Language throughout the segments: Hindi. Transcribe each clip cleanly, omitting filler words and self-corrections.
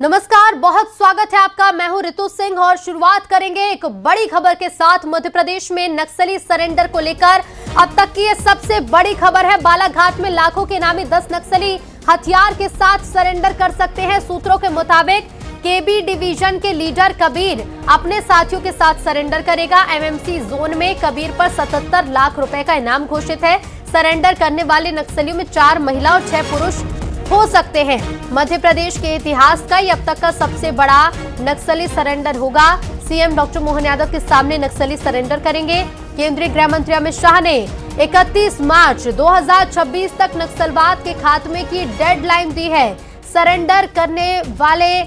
नमस्कार, बहुत स्वागत है आपका। मैं हूं रितु सिंह और शुरुआत करेंगे एक बड़ी खबर के साथ। मध्य प्रदेश में नक्सली सरेंडर को लेकर अब तक की ये सबसे बड़ी खबर है। बालाघाट में लाखों के इनामी 10 नक्सली हथियार के साथ सरेंडर कर सकते हैं। सूत्रों के मुताबिक केबी डिवीजन के लीडर कबीर अपने साथियों के साथ सरेंडर करेगा। एमएमसी जोन में कबीर पर 77 लाख रुपए का इनाम घोषित है। सरेंडर करने वाले नक्सलियों में 4 महिला और 6 पुरुष हो सकते हैं। मध्य प्रदेश के इतिहास का ये अब तक का सबसे बड़ा नक्सली सरेंडर होगा। सीएम डॉक्टर मोहन यादव के सामने नक्सली सरेंडर करेंगे। केंद्रीय गृह मंत्री अमित शाह ने 31 मार्च 2026 तक नक्सलवाद के खात्मे की डेडलाइन दी है। सरेंडर करने वाले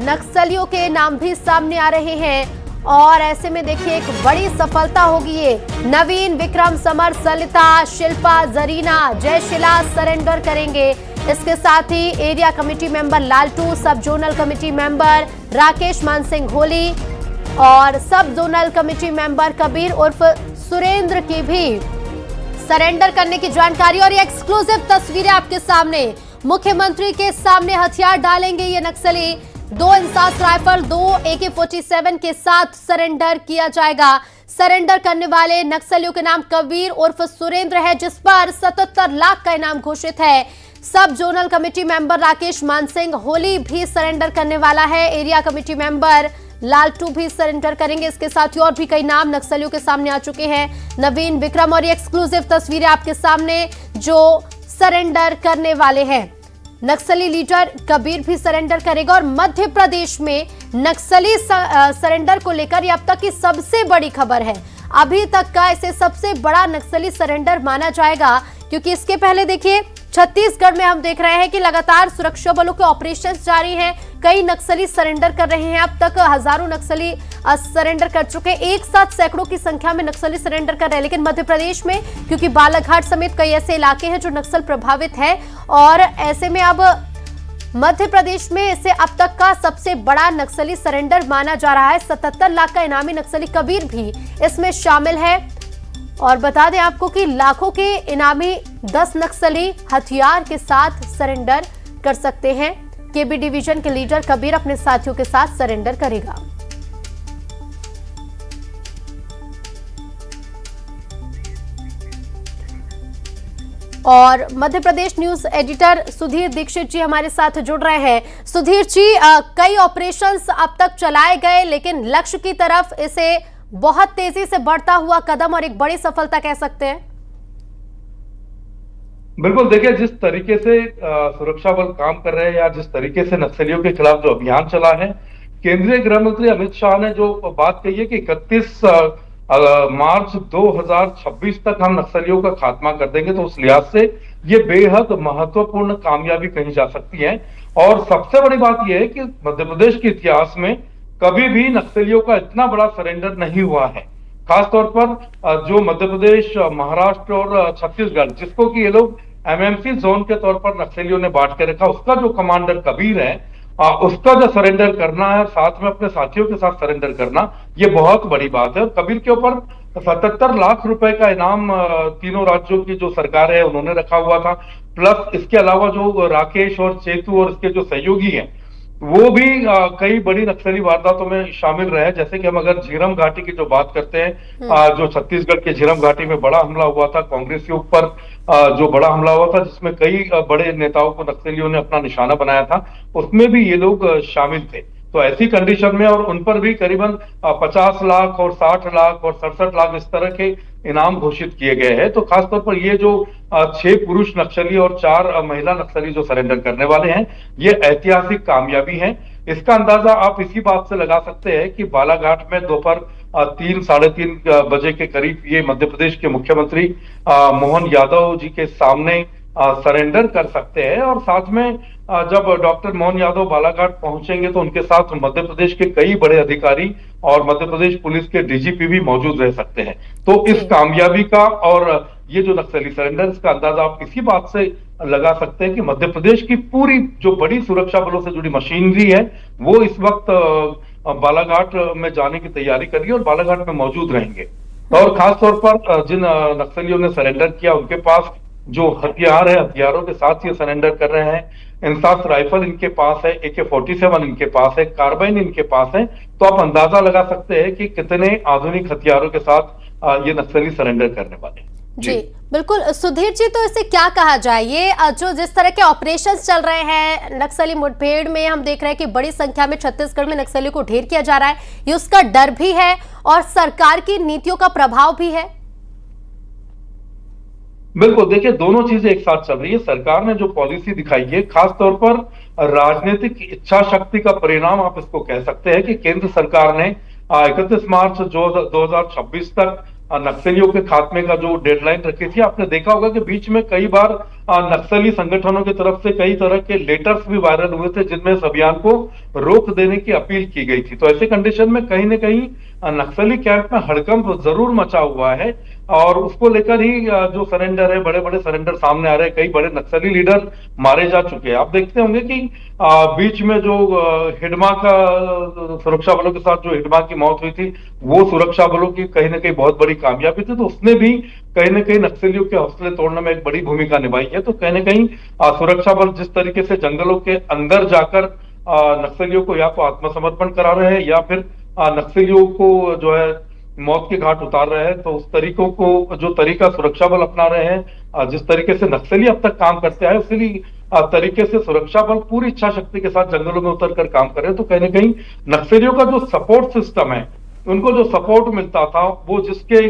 नक्सलियों के नाम भी सामने आ रहे हैं और ऐसे में देखिए एक बड़ी सफलता होगी ये। नवीन, विक्रम, समर, सलिता, शिल्पा, जरीना, जयशिला सरेंडर करेंगे। इसके साथ ही एरिया कमेटी मेंबर लालटू, सब zonal committee member Rakesh Mansingh Holi और सब जोनल कमेटी मेंबर कबीर उर्फ सुरेंद्र की भी सरेंडर करने की जानकारी। और ये एक्सक्लूसिव तस्वीरें आपके सामने। मुख्यमंत्री के सामने हथियार डालेंगे ये नक्सली। 2 इंसास राइफल, 2 AK-47 के साथ सरेंडर किया जाएगा। सरेंडर करने वाले नक्सलियों के नाम कबीर उर्फ सुरेंद्र है, जिस पर 77 लाख का इनाम घोषित है। सब zonal committee member Rakesh Mansingh Holi भी सरेंडर करने वाला है। एरिया कमेटी मेंबर लालटू भी सरेंडर करेंगे। इसके साथ ही और भी कई नाम नक्सलियों के सामने आ चुके हैं। नवीन, विक्रम और ये एक्सक्लूसिव तस्वीरें आपके सामने जो सरेंडर करने वाले हैं। नक्सली लीडर कबीर भी सरेंडर करेगा। और मध्य प्रदेश में नक्सली सरेंडर को लेकर ये अब तक की सबसे बड़ी खबर है। अभी तक का इसे सबसे बड़ा नक्सली सरेंडर माना जाएगा, क्योंकि इसके पहले देखिए छत्तीसगढ़ में हम देख रहे हैं कि लगातार सुरक्षा बलों के ऑपरेशंस जारी हैं। कई नक्सली सरेंडर कर रहे हैं। अब तक हजारों नक्सली सरेंडर कर चुके हैं। एक साथ सैकड़ों की संख्या में नक्सली सरेंडर कर रहे हैं। लेकिन मध्य प्रदेश में क्योंकि बालाघाट समेत कई ऐसे इलाके हैं जो नक्सल प्रभावित है और ऐसे में अब मध्य प्रदेश में इसे अब तक का सबसे बड़ा नक्सली सरेंडर माना जा रहा है। 77 लाख का इनामी नक्सली कबीर भी इसमें शामिल है। और बता दें आपको कि लाखों के इनामी 10 नक्सली हथियार के साथ सरेंडर कर सकते हैं। केबी डिवीजन के लीडर कबीर अपने साथियों के साथ सरेंडर करेगा। और मध्य प्रदेश न्यूज एडिटर सुधीर दीक्षित जी हमारे साथ जुड़ रहे हैं। सुधीर जी, कई ऑपरेशंस अब तक चलाए गए, लेकिन लक्ष्य की तरफ इसे बहुत तेजी से बढ़ता हुआ कदम और एक बड़ी सफलता कह सकते हैं। बिल्कुल, देखिए जिस तरीके से सुरक्षा बल काम कर रहे हैं या जिस तरीके से नक्सलियों के खिलाफ जो अभियान चला है, केंद्रीय गृह मंत्री अमित शाह ने जो बात कही है कि 31 मार्च 2026 तक हम नक्सलियों का खात्मा कर देंगे, तो उस लिहाज से ये बेहद महत्वपूर्ण कामयाबी कही जा सकती है। और सबसे बड़ी बात यह है कि मध्य प्रदेश के इतिहास में कभी भी नक्सलियों का इतना बड़ा सरेंडर नहीं हुआ है। खासतौर पर जो मध्य प्रदेश, महाराष्ट्र और छत्तीसगढ़, जिसको कि ये लोग एमएमसी जोन के तौर पर नक्सलियों ने बांट के रखा, उसका जो कमांडर कबीर है, उसका जो सरेंडर करना है, साथ में अपने साथियों के साथ सरेंडर करना, ये बहुत बड़ी बात है। और कबीर के ऊपर 77 लाख रुपए का इनाम तीनों राज्यों की जो सरकार है उन्होंने रखा हुआ था। प्लस इसके अलावा जो राकेश और चेतू और इसके जो सहयोगी हैं वो भी कई बड़ी नक्सली वारदातों में शामिल रहे। जैसे कि हम अगर झीरम घाटी की जो बात करते हैं, जो छत्तीसगढ़ के झीरम घाटी में बड़ा हमला हुआ था, कांग्रेस के ऊपर जो बड़ा हमला हुआ था, जिसमें कई बड़े नेताओं को नक्सलियों ने अपना निशाना बनाया था, उसमें भी ये लोग शामिल थे। तो ऐसी कंडीशन में और उन पर भी करीबन 50 लाख और 60 लाख और 67 लाख इस तरह के इनाम घोषित किए गए हैं। तो खासतौर पर ये जो 6 पुरुष नक्सली और 4 महिला नक्सली जो सरेंडर करने वाले हैं, ये ऐतिहासिक कामयाबी है। इसका अंदाजा आप इसी बात से लगा सकते हैं कि बालाघाट में दोपहर 3 साढ़े 3 बजे के करीब ये मध्य प्रदेश के मुख्यमंत्री मोहन यादव जी के सामने सरेंडर कर सकते हैं। और साथ में जब डॉक्टर मोहन यादव बालाघाट पहुंचेंगे तो उनके साथ मध्य प्रदेश के कई बड़े अधिकारी और मध्य प्रदेश पुलिस के डीजीपी भी मौजूद रह सकते हैं। तो इस कामयाबी का और ये जो नक्सली सरेंडर, इसका अंदाजा आप इसी बात से लगा सकते हैं कि मध्य प्रदेश की पूरी जो बड़ी सुरक्षा बलों से जुड़ी मशीनरी है वो इस वक्त बालाघाट में जाने की तैयारी कर रही है और बालाघाट में मौजूद रहेंगे। और खासतौर पर जिन नक्सलियों ने सरेंडर किया उनके पास जो हथियार है, हथियारों के साथ ये सरेंडर कर रहे हैं। इंसास राइफल इनके पास है, AK-47 इनके पास है, कार्बाइन इनके पास है। तो आप अंदाजा लगा सकते हैं कि कितने आधुनिक हथियारों के साथ ये नक्सली सरेंडर करने वाले हैं। जी बिल्कुल सुधीर जी, तो इसे क्या कहा जाए, ये जो जिस तरह के ऑपरेशंस चल रहे हैं नक्सली मुठभेड़ में, हम देख रहे हैं कि बड़ी संख्या में छत्तीसगढ़ में नक्सलियों को ढेर किया जा रहा है, ये उसका डर भी है और सरकार की नीतियों का प्रभाव भी है। बिल्कुल, देखिए दोनों चीजें एक साथ चल रही है। सरकार ने जो पॉलिसी दिखाई है, खास तौर पर राजनीतिक इच्छा शक्ति का परिणाम आप इसको कह सकते हैं कि केंद्र सरकार ने 31 मार्च 2026 तक नक्सलियों के खात्मे का जो डेडलाइन रखी थी। आपने देखा होगा कि बीच में कई बार नक्सली संगठनों की तरफ से कई तरह के लेटर्स भी वायरल हुए थे जिनमें इस अभियान को रोक देने की अपील की गई थी। तो ऐसे कंडीशन में कहीं ना कहीं नक्सली कैंप में हड़कंप जरूर मचा हुआ है और उसको लेकर ही जो सरेंडर है, बड़े बड़े सरेंडर सामने आ रहे हैं। कई बड़े नक्सली लीडर मारे जा चुके हैं। आप देखते होंगे कि बीच में जो हिडमा का सुरक्षा बलों के साथ जो हिडमा की मौत हुई थी, वो सुरक्षा बलों की कहीं ना कहीं बहुत बड़ी कामयाबी थी। तो उसने भी कहीं ना कहीं नक्सलियों के हौसले तोड़ने में एक बड़ी भूमिका निभाई है। तो कहीं ना कहीं सुरक्षा बल जिस तरीके से जंगलों के अंदर जाकर नक्सलियों को या तो आत्मसमर्पण करा रहे हैं या फिर नक्सलियों को जो है मौत के घाट उतार रहे हैं, तो उस तरीकों को जो तरीका सुरक्षा बल अपना रहे हैं, जिस तरीके से नक्सली अब तक काम करते आए, उसी तरीके से सुरक्षा बल पूरी इच्छा शक्ति के साथ जंगलों में उतर कर काम कर रहे हैं। तो कहीं ना कहीं नक्सलियों का जो सपोर्ट सिस्टम है, उनको जो सपोर्ट मिलता था, वो जिसके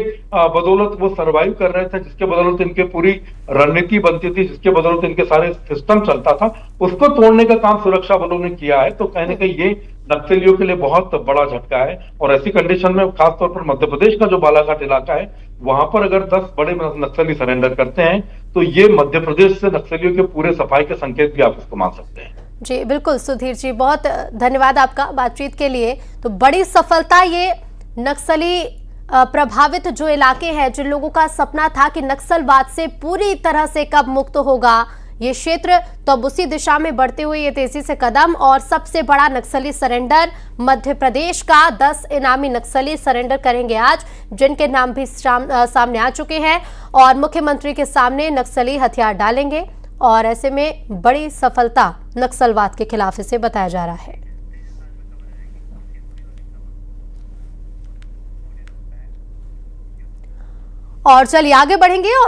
बदौलत वो सरवाइव कर रहे थे, जिसके बदौलत इनके पूरी रणनीति बनती थी, जिसके बदौलत इनके सारे सिस्टम चलता था, उसको तोड़ने का काम सुरक्षा बलों ने किया है। तो कहीं ना कहीं ये नक्सलियों के लिए बहुत बड़ा झटका है। और ऐसी कंडीशन में खासतौर पर मध्य प्रदेश का जो बालाघाट इलाका है, वहां पर अगर 10 बड़े नक्सली सरेंडर करते हैं तो ये मध्य प्रदेश से नक्सलियों के पूरे सफाई के संकेत भी आप इसको मान सकते हैं। जी बिल्कुल सुधीर जी, बहुत धन्यवाद आपका बातचीत के लिए। तो बड़ी सफलता ये नक्सली प्रभावित जो इलाके हैं, जिन लोगों का सपना था कि नक्सलवाद से पूरी तरह से कब मुक्त होगा ये क्षेत्र, तो अब उसी दिशा में बढ़ते हुए ये तेजी से कदम। और सबसे बड़ा नक्सली सरेंडर मध्य प्रदेश का 10 इनामी नक्सली सरेंडर करेंगे आज, जिनके नाम भी सामने आ चुके हैं और मुख्यमंत्री के सामने नक्सली हथियार डालेंगे। और ऐसे में बड़ी सफलता नक्सलवाद के खिलाफ इसे बताया जा रहा है। और चलिए आगे बढ़ेंगे और